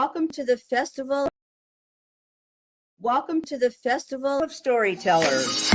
Welcome to the festival. Welcome to the Festival of Storytellers.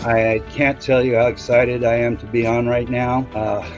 I can't tell you how excited I am to be on right now.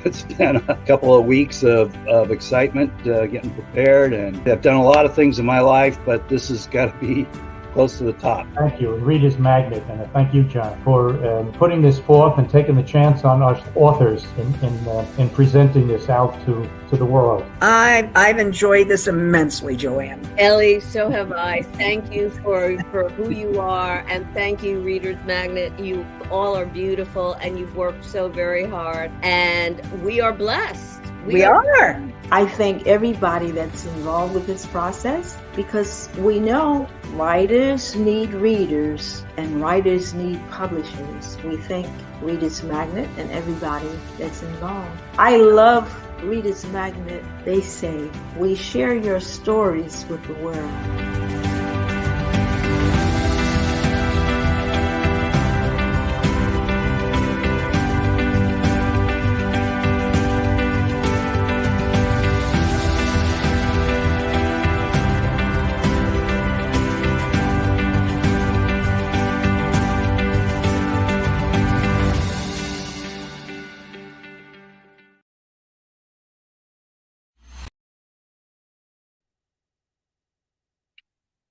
It's been a couple of weeks of excitement, getting prepared, and I've done a lot of things in my life, but this has got to be close to the top. Thank you, Reader's Magnet, and thank you, John, for putting this forth and taking the chance on us authors in presenting this out to the world. I've enjoyed this immensely, Joanne. Ellie, so have I. Thank you for who you are, and thank you, Reader's Magnet. You all are beautiful, and you've worked so very hard, and we are blessed. We are. I thank everybody that's involved with this process, because we know writers need readers and writers need publishers. We thank Reader's Magnet and everybody that's involved. I love Reader's Magnet. They say, we share your stories with the world.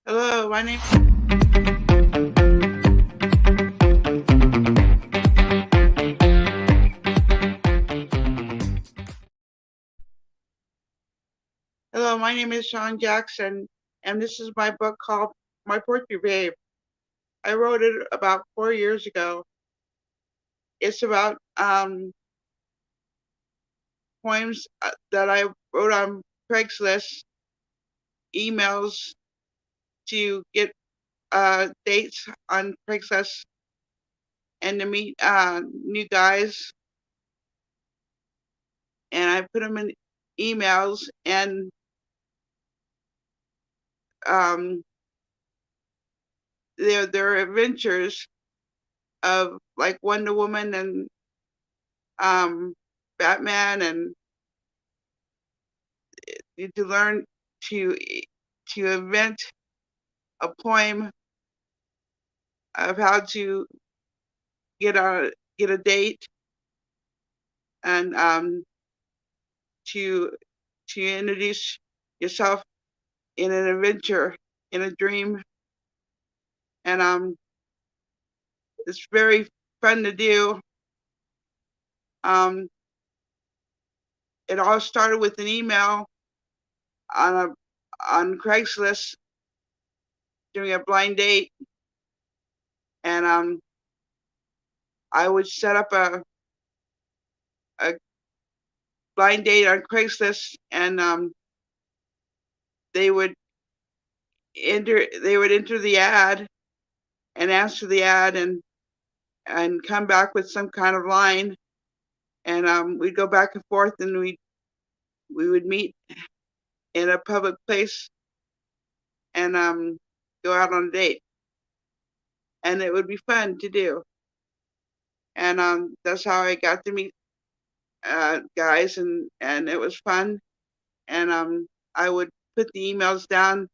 Hello, my name. Hello, my name is Shawn Jackson, and this is my book called My Poetry Babe. I wrote it about 4 years ago. It's about poems that I wrote on Craigslist, emails to get dates on Craigslist, and to meet new guys. And I put them in emails, and their adventures of like Wonder Woman and Batman, and to learn to invent a poem of how to get a date, and to introduce yourself in an adventure, in a dream, and it's very fun to do. It all started with an email on Craigslist during a blind date, and I would set up a blind date on Craigslist, and they would enter the ad and answer the ad, and come back with some kind of line, and we'd go back and forth, and we would meet in a public place and go out on a date, and it would be fun to do. And that's how I got to meet guys, and it was fun. And I would put the emails down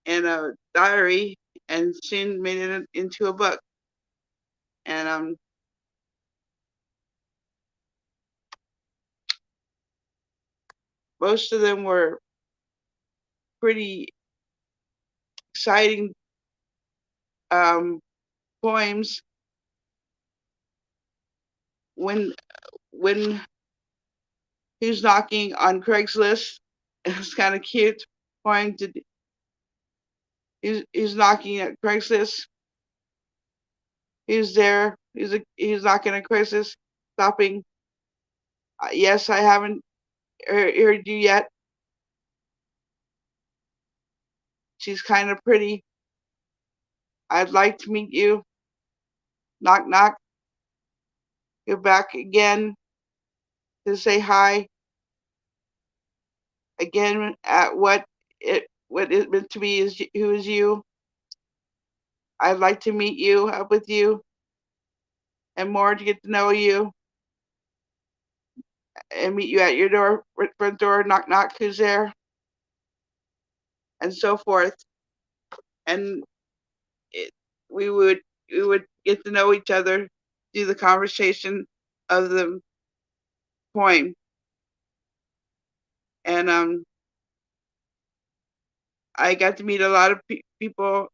in a diary, and soon made it into a book. And most of them were pretty exciting poems. When Who's Knocking on Craigslist, it's kind of cute. Poem to Who's knocking at Craigslist. Who's there? Who's knocking at Craigslist? Stopping. Yes, I haven't heard you yet. She's kind of pretty. I'd like to meet you. Knock, knock. You're back again to say hi again at what it meant to be is who is you. I'd like to meet you, up with you, and more to get to know you and meet you at your door, front door, knock, knock, who's there, and so forth. And it, we would get to know each other through the conversation of the poem. And I got to meet a lot of people.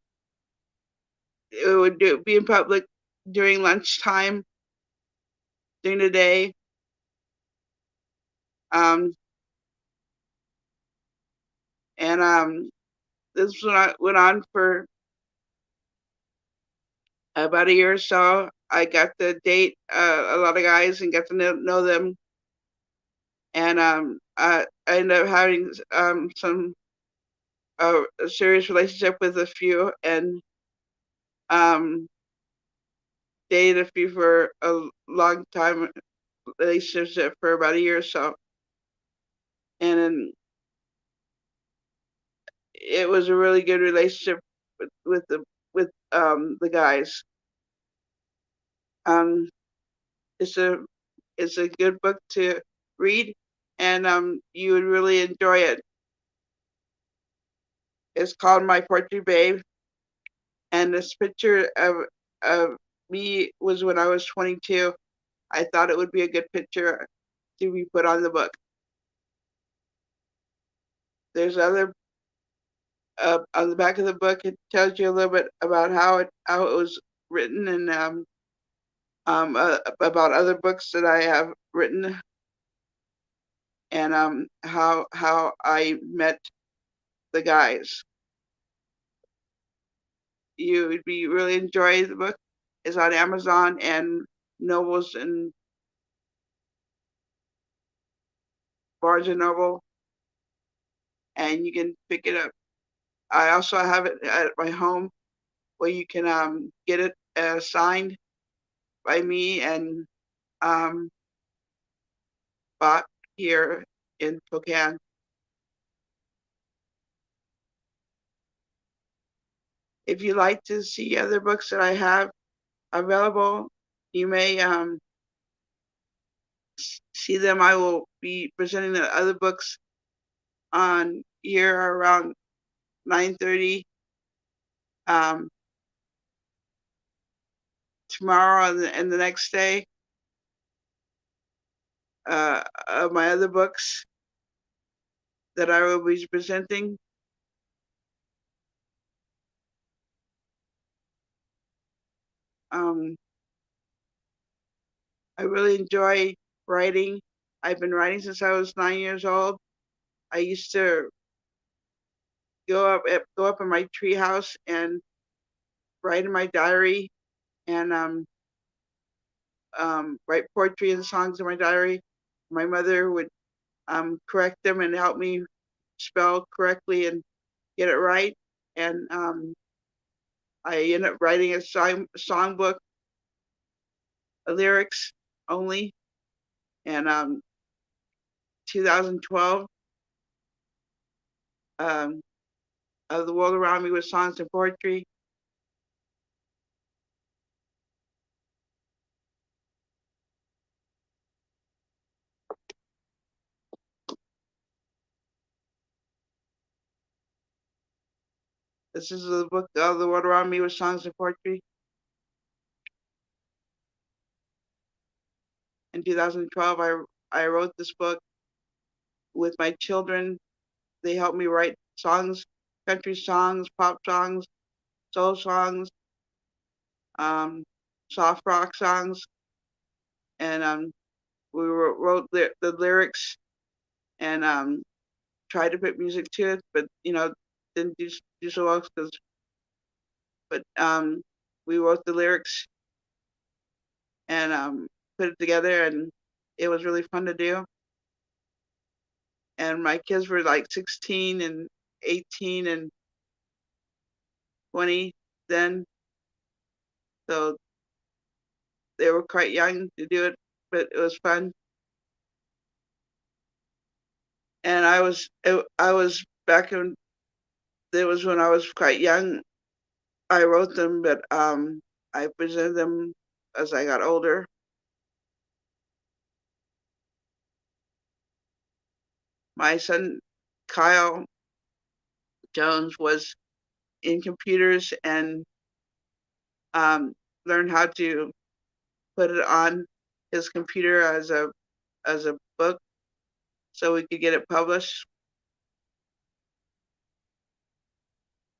It would be in public during lunchtime, during the day. Um, and this went on for about a year or so. I got to date a lot of guys and got to know them. And I ended up having some a serious relationship with a few, and dated a few for a long time, relationship for about a year or so. And then it was a really good relationship with the guys. Um, it's a good book to read, and you would really enjoy it. It's called My Poetry Babe, and this picture of me was when I was 22. I thought it would be a good picture to be put on the book. There's other on the back of the book. It tells you a little bit about how it was written, and about other books that I have written, and how I met the guys. You would be really enjoy the book. It's on Amazon and Nobles and Barnes and Noble, and you can pick it up. I also have it at my home where you can get it signed by me and bought here in Spokane. If you like to see other books that I have available, you may see them. I will be presenting the other books on here around 9:30 tomorrow and the next day of my other books that I will be presenting. I really enjoy writing. I've been writing since I was 9 years old. I used to go up in my tree house and write in my diary, and write poetry and songs in my diary. My mother would correct them and help me spell correctly and get it right. And I ended up writing a songbook, lyrics only, and 2012, of the world around me with songs and poetry. This is the book of the world around me with songs and poetry. In 2012, I wrote this book with my children. They helped me write songs, country songs, pop songs, soul songs, soft rock songs, and we wrote the lyrics and tried to put music to it, but didn't do so well because. But we wrote the lyrics and put it together, and it was really fun to do. And my kids were like 16 and 18 and 20 then, so they were quite young to do it, but it was fun. And I was back in, it was when I was quite young. I wrote them, but I presented them as I got older. My son Kyle Jones was in computers and learned how to put it on his computer as a book so we could get it published.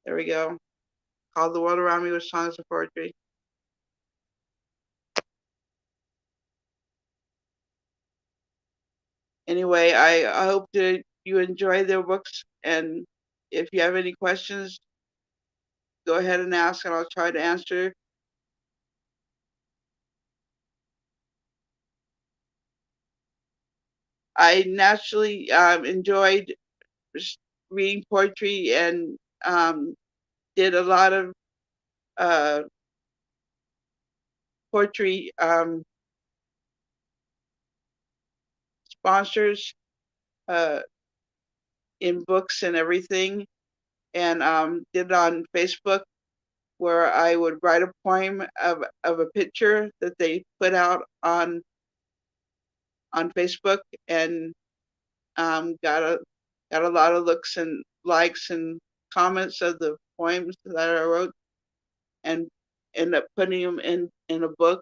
There we go. Called The World Around Me with Songs of Poetry. Anyway, I hope that you enjoy their books, and if you have any questions, go ahead and ask, and I'll try to answer. I naturally enjoyed reading poetry and did a lot of uh, poetry sponsors uh, in books and everything, and did it on Facebook, where I would write a poem of a picture that they put out on Facebook, and got a lot of looks and likes and comments of the poems that I wrote, and ended up putting them in a book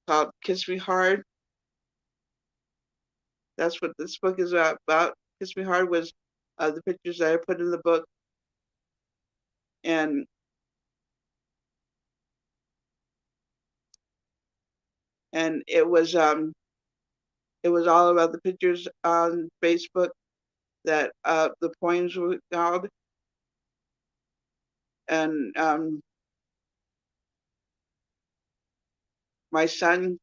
called Kiss Me Hard. That's what this book is about. Kiss Me Hard was the pictures that I put in the book, and it was all about the pictures on Facebook that the poems were called, and my son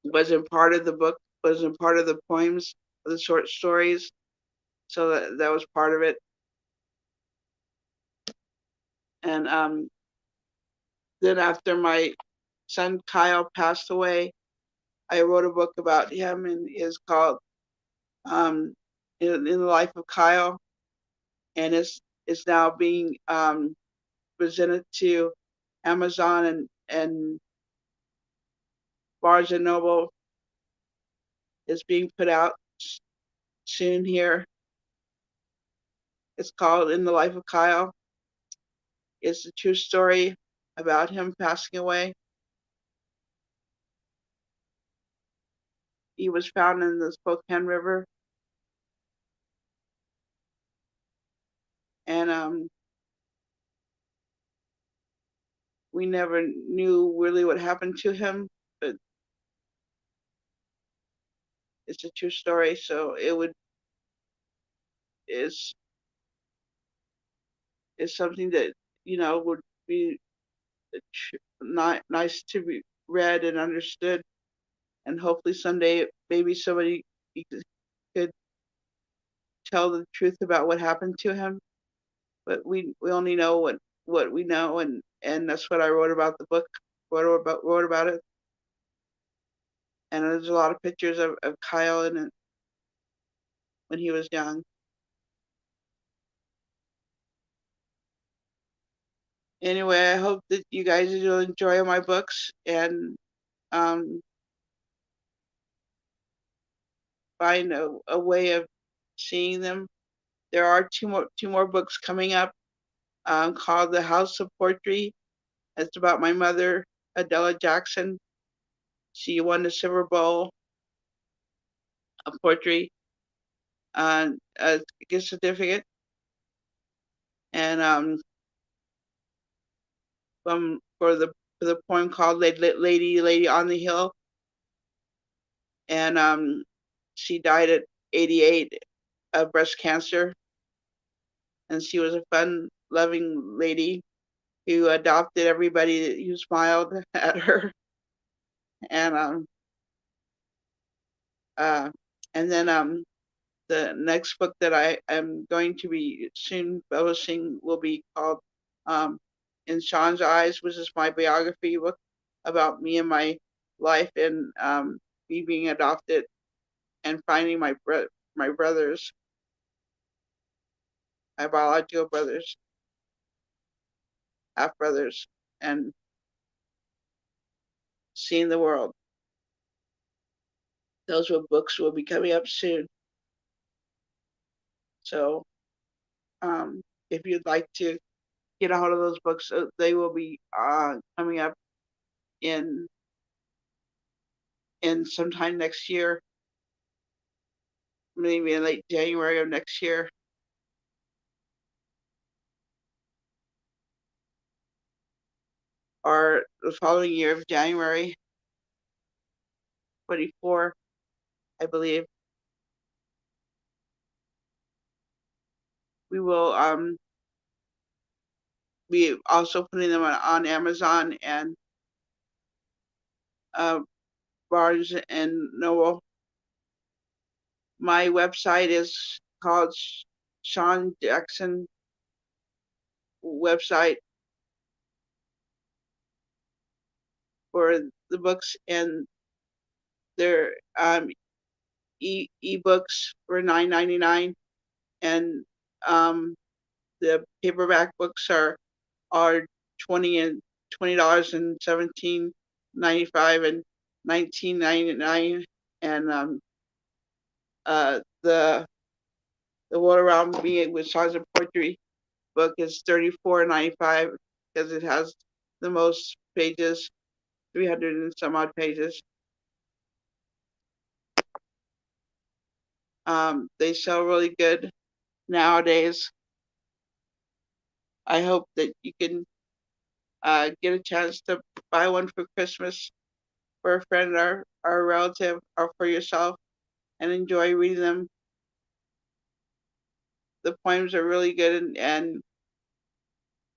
wasn't part of the book, wasn't part of the poems, the short stories, so that was part of it. And then after my son Kyle passed away, I wrote a book about him, and it's called in the Life of Kyle, and it's now being presented to Amazon and Barnes and Noble. Is being put out soon here. It's called In the Life of Kyle. It's a true story about him passing away. He was found in the Spokane River, and we never knew really what happened to him, but it's a true story, so is something that would be nice to be read and understood, and hopefully someday maybe somebody could tell the truth about what happened to him. But we only know what we know, and that's what I wrote about the book. Wrote about it, and there's a lot of pictures of Kyle in it when he was young. Anyway, I hope that you guys will enjoy my books and find a way of seeing them. There are two more books coming up called The House of Poetry. It's about my mother, Adela Jackson. She won the Silver Bowl of Poetry a gift certificate, and for the poem called Lady on the Hill, and she died at 88 of breast cancer, and she was a fun, loving lady who adopted everybody who smiled at her, and and then The next book that I am going to be soon publishing will be called In Shawn's Eyes, which is my biography book about me and my life and me being adopted and finding my brothers, my biological brothers, half brothers, and seeing the world. Those books will be coming up soon. So if you'd like to get a hold of those books, they will be coming up in sometime next year, maybe in late January of next year. Or the following year of January 24, I believe. We will be also putting them on Amazon and Barnes and Noble. My website is called Shawn Jackson website for the books, and their ebooks for $9.99, and the paperback books are $20 and $17.95 and $19.99, and the World Around Me with Songs of Poetry book is $34.95 because it has the most pages, 300 and some odd pages. They sell really good nowadays. I hope that you can get a chance to buy one for Christmas for a friend or a relative or for yourself and enjoy reading them. The poems are really good, and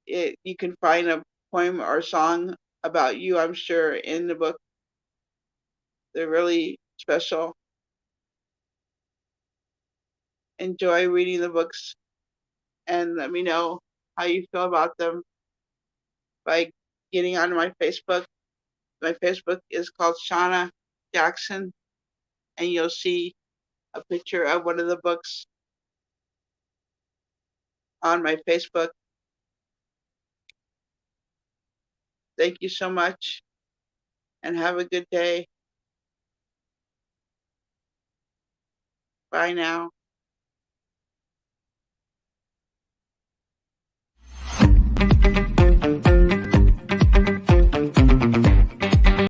you can find a poem or song about you, I'm sure, in the book. They're really special. Enjoy reading the books and let me know how you feel about them by getting onto my Facebook. My Facebook is called Shauna Jackson, and you'll see a picture of one of the books on my Facebook. Thank you so much, and have a good day. Bye now.